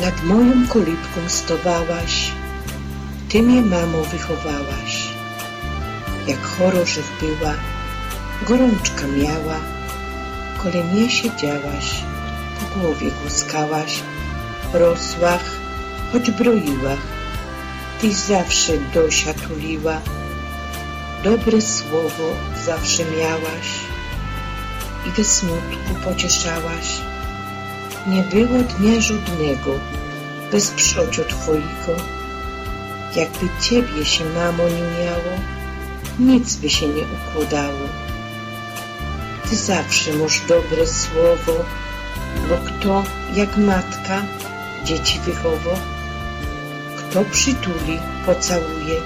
Nad moją kolibką stowałaś, Ty mnie, mamo, wychowałaś. Jak chorożech była, gorączka miała, kole mnie siedziałaś, po głowie głaskałaś, rosłach, choć broiłach, Tyś zawsze Dosia tuliła, dobre słowo zawsze miałaś i we smutku pocieszałaś. Nie było dnia żadnego bez przocio Twojego. Jakby Ciebie się, mamo, nie miało, nic by się nie układało. Ty zawsze masz dobre słowo, bo kto jak matka dzieci wychowa, kto przytuli, pocałuje,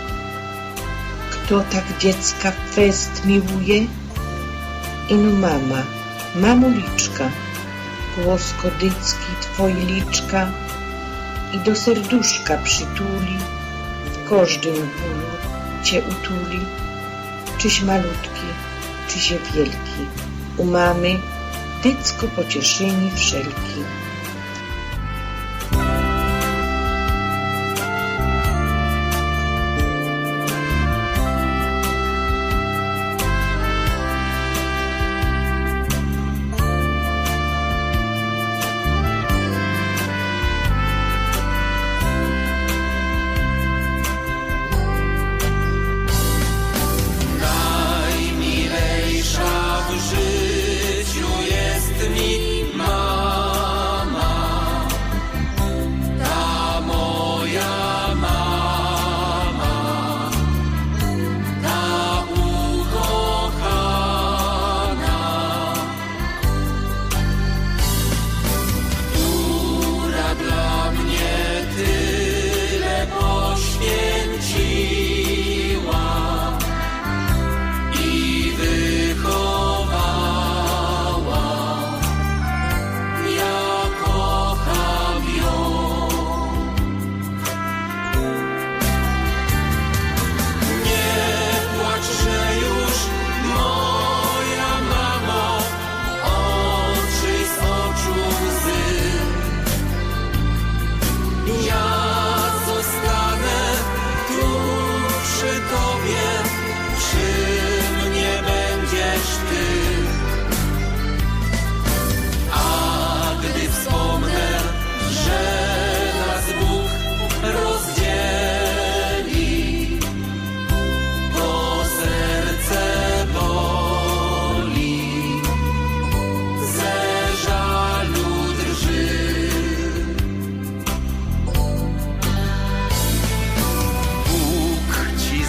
kto tak dziecka fest miłuje. Ino mama, mamuliczka, głos kodycki Twoi liczka i do serduszka przytuli, w każdym bólu Cię utuli. Czyś malutki, czyś wielki, u mamy dycko pocieszyni wszelki.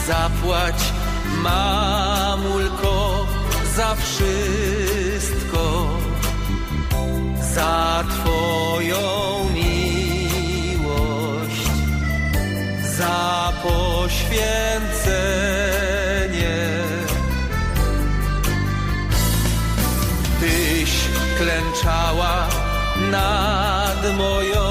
Zapłać, mamulko, za wszystko, za Twoją miłość, za poświęcenie. Tyś klęczała nad moją